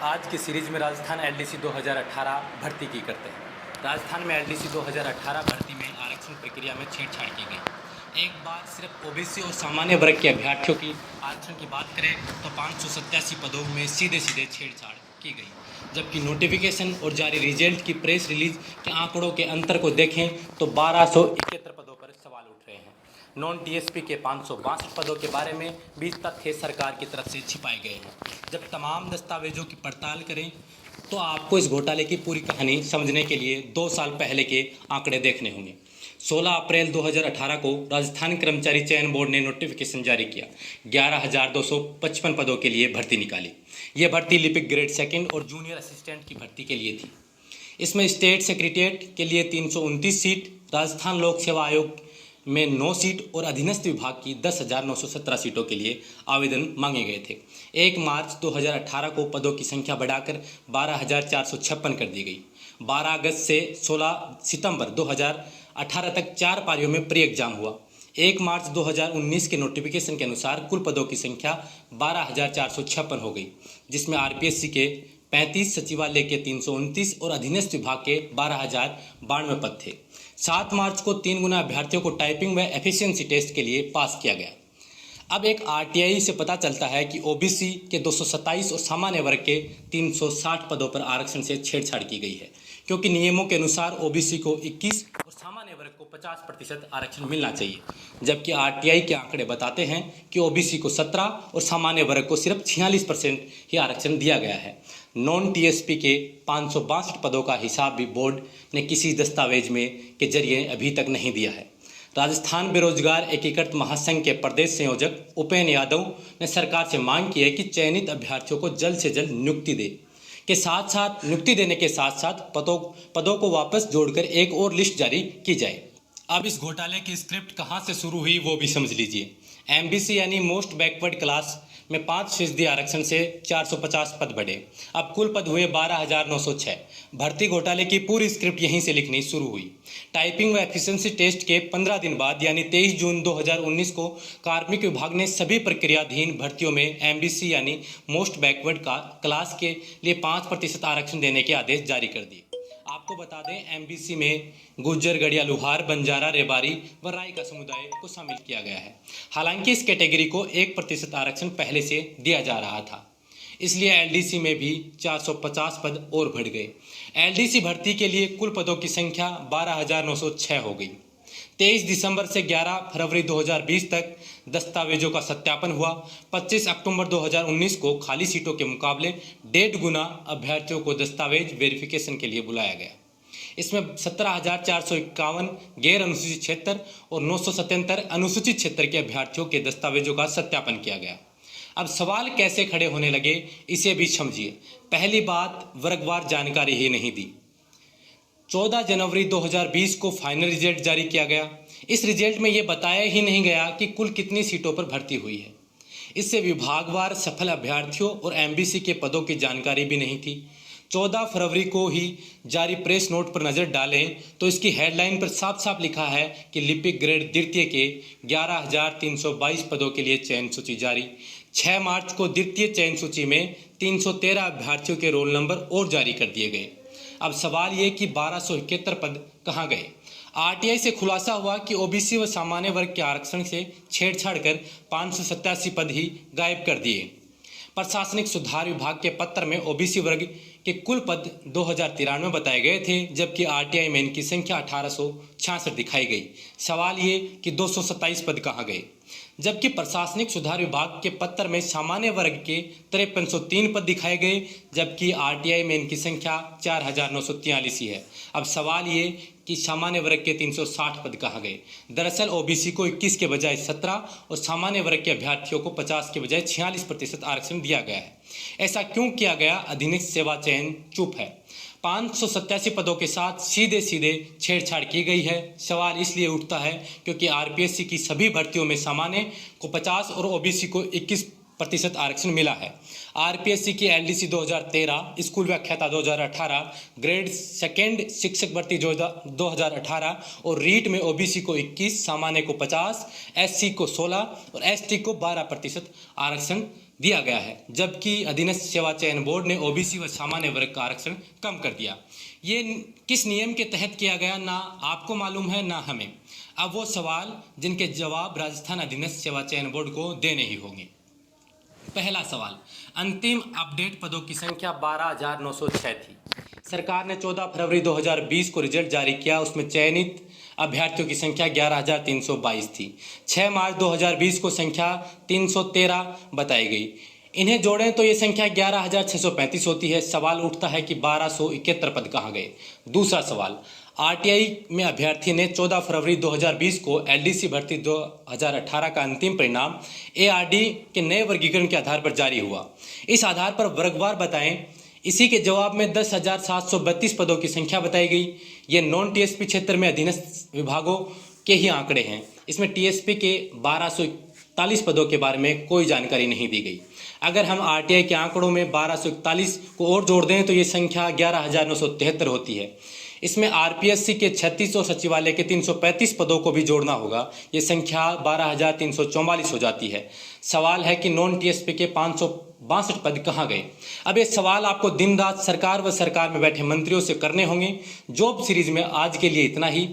आज की सीरीज में राजस्थान एलडीसी 2018 भर्ती की करते हैं। राजस्थान में एलडीसी 2018 भर्ती में आरक्षण प्रक्रिया में छेड़छाड़ की गई। एक बार सिर्फ ओबीसी और सामान्य वर्ग के अभ्यर्थियों की आरक्षण की बात करें तो 587 पदों में सीधे छेड़छाड़ की गई, जबकि नोटिफिकेशन और जारी रिजल्ट की प्रेस रिलीज के आंकड़ों के अंतर को देखें तो 1271 पदों पर सवाल उठ रहे हैं। नॉन टीएसपी के 562 पदों के बारे में 20 तथ्य सरकार की तरफ से छिपाए गए हैं। जब तमाम दस्तावेजों की पड़ताल करें तो आपको इस घोटाले की पूरी कहानी समझने के लिए 2 साल पहले के आंकड़े देखने होंगे। 16 अप्रैल 2018 को राजस्थान कर्मचारी चयन बोर्ड ने नोटिफिकेशन जारी किया। 11,255 पदों के लिए भर्ती निकाली। ये भर्ती लिपिक ग्रेड सेकंड और जूनियर असिस्टेंट की भर्ती के लिए थी। इसमें स्टेट सेक्रेटेरिएट के लिए 329 सीट, राजस्थान लोक सेवा आयोग में 9 सीट और अधीनस्थ विभाग की 10,917 सीटों के लिए आवेदन मांगे गए थे। 1 मार्च 2018 को पदों की संख्या बढ़ाकर 12,456 कर दी गई। 12 अगस्त से 16 सितंबर 2018 तक 4 पारियों में प्री एग्जाम हुआ। 1 मार्च 2019 के नोटिफिकेशन के अनुसार कुल पदों की संख्या 12,456 हो गई, जिसमें आरपीएससी के 35, सचिवालय के 329 और अधीनस्थ विभाग के 12,092 पद थे। 7 मार्च को 3 गुना अभ्यर्थियों को टाइपिंग व एफिशिएंसी टेस्ट के लिए पास किया गया। अब एक आरटीआई से पता चलता है कि ओबीसी के 227 और सामान्य वर्ग के 360 पदों पर आरक्षण से छेड़छाड़ की गई है, क्योंकि नियमों के अनुसार ओबीसी को 21 और सामान्य वर्ग को 50% आरक्षण मिलना चाहिए, जबकि आरटीआई के आंकड़े बताते हैं कि ओबीसी को 17 और सामान्य वर्ग को सिर्फ 46% ही आरक्षण दिया गया है। नॉन टीएसपी के 562 पदों का हिसाब भी बोर्ड ने किसी दस्तावेज में के जरिए अभी तक नहीं दिया है। राजस्थान बेरोजगार एकीकृत महासंघ के प्रदेश संयोजक उपेन्द्र यादव ने सरकार से मांग की है कि चयनित अभ्यर्थियों को जल्द से जल्द नियुक्ति देने के साथ साथ पदों को वापस जोड़कर एक और लिस्ट जारी की जाए। अब इस घोटाले की स्क्रिप्ट कहां से शुरू हुई वो भी समझ लीजिए। एमबीसी यानी मोस्ट बैकवर्ड क्लास में 5% आरक्षण से 450 पद बढ़े। अब कुल पद हुए 12,906। भर्ती घोटाले की पूरी स्क्रिप्ट यहीं से लिखनी शुरू हुई। टाइपिंग व एफिशिएंसी टेस्ट के 15 दिन बाद यानी 23 जून 2019 को कार्मिक विभाग ने सभी प्रक्रियाधीन भर्तियों में एमबीसी यानी मोस्ट बैकवर्ड क्लास के लिए 5% आरक्षण देने के आदेश जारी कर दिए। आपको बता दें, एमबीसी में गुज्जर, गड़िया, लुहार, बंजारा, रेबारी व राय का समुदाय को शामिल किया गया है। हालांकि इस कैटेगरी को 1% आरक्षण पहले से दिया जा रहा था, इसलिए एलडीसी में भी 450 पद और बढ़ गए। एलडीसी भर्ती के लिए कुल पदों की संख्या 12,906 हो गई। 23 दिसंबर से 11 फरवरी 2020 तक दस्तावेजों का सत्यापन हुआ। 25 अक्टूबर 2019 को खाली सीटों के मुकाबले 1.5 गुना अभ्यर्थियों को दस्तावेज वेरिफिकेशन के लिए बुलाया गया। इसमें 17,451 गैर अनुसूचित क्षेत्र और 977 अनुसूचित क्षेत्र के अभ्यर्थियों के दस्तावेजों का सत्यापन किया गया। अब सवाल कैसे खड़े होने लगे, इसे भी समझिए। पहली बात, वर्गवार जानकारी ही नहीं दी। 14 जनवरी 2020 को फाइनल रिजल्ट जारी किया गया। इस रिजल्ट में यह बताया ही नहीं गया कि कुल कितनी सीटों पर भर्ती हुई है। इससे विभागवार सफल अभ्यर्थियों और एमबीसी के पदों की जानकारी भी नहीं थी। 14 फरवरी को ही जारी प्रेस नोट पर नज़र डालें तो इसकी हेडलाइन पर साफ साफ लिखा है कि लिपिक ग्रेड द्वितीय के 11,322 पदों के लिए चयन सूची जारी। 6 मार्च को द्वितीय चयन सूची में 313 अभ्यर्थियों के रोल नंबर और जारी कर दिए गए। अब सवाल ये कि 1271 पद कहाँ गए। आरटीआई से खुलासा हुआ कि ओबीसी व सामान्य वर्ग के आरक्षण से छेड़छाड़ कर 587 पद ही गायब कर दिए। प्रशासनिक सुधार विभाग के पत्र में ओबीसी वर्ग के कुल पद 2,093 बताए गए थे, जबकि आरटीआई में इनकी संख्या 1,866 दिखाई गई। सवाल ये कि 227 पद कहाँ गए, जबकि प्रशासनिक सुधार विभाग के पत्र में सामान्य वर्ग के 5303 पद दिखाए गए, जबकि आरटीआई में इनकी संख्या 4,943 ही है। अब सवाल ये कि सामान्य वर्ग के 360 पद कहाँ गए। दरअसल ओबीसी को 21 के बजाय 17 और सामान्य वर्ग के अभ्यर्थियों को 50 के बजाय 46% आरक्षण दिया गया है। ऐसा क्यों किया गया? अधीनस्थ सेवा चयन चुप है। 587 पदों के साथ सीधे छेड़छाड़ की गई है। सवाल इसलिए उठता है क्योंकि आरपीएससी की सभी भर्तियों में सामान्य को 50 और ओबीसी को 21% आरक्षण मिला है। आरपीएससी की एलडीसी 2013, स्कूल व्याख्याता 2018, ग्रेड सेकेंड शिक्षक भर्ती 2018 और रीट में ओबीसी को 21, सामान्य को 50, एससी को 16 और एसटी को 12% आरक्षण दिया गया है, जबकि अधीनस्थ सेवा चयन बोर्ड ने ओबीसी व सामान्य वर्ग का आरक्षण कम कर दिया। ये किस नियम के तहत किया गया, ना आपको मालूम है ना हमें। अब वो सवाल जिनके जवाब राजस्थान अधीनस्थ सेवा चयन बोर्ड को देने ही होंगे। पहला सवाल, अंतिम अपडेट पदों की संख्या 12,906 थी। सरकार ने 14 फरवरी 2020 को रिजल्ट जारी किया, उसमें चयनित अभ्यर्थियों की संख्या 11,322 थी। 6 मार्च 2020 को संख्या 313 बताई गई। इन्हें जोड़ें तो ये संख्या 11,635 होती है। सवाल उठता है कि 1271 पद कहाँ गए। दूसरा सवाल, आरटीआई में अभ्यर्थी ने 14 फरवरी 2020 को एलडीसी भर्ती 2018 का अंतिम परिणाम एआरडी के नए वर्गीकरण के आधार पर जारी हुआ। इस आधार पर वर्गवार बताएं। इसी के जवाब में 10,732 पदों की संख्या बताई गई। ये नॉन टीएसपी क्षेत्र में अधीनस्थ विभागों के ही आंकड़े हैं। इसमें टीएसपी के 1241 पदों के बारे में कोई जानकारी नहीं दी गई। अगर हम आरटीआई के आंकड़ों में 1241 को और जोड़ दें तो ये संख्या 11,973 होती है। इसमें आरपीएससी के 36 और सचिवालय के 335 पदों को भी जोड़ना होगा। ये संख्या 12,344 हो जाती है। सवाल है कि नॉन टीएसपी के 562 पद कहाँ गए। अब ये सवाल आपको दिन रात सरकार व सरकार में बैठे मंत्रियों से करने होंगे। जॉब सीरीज में आज के लिए इतना ही।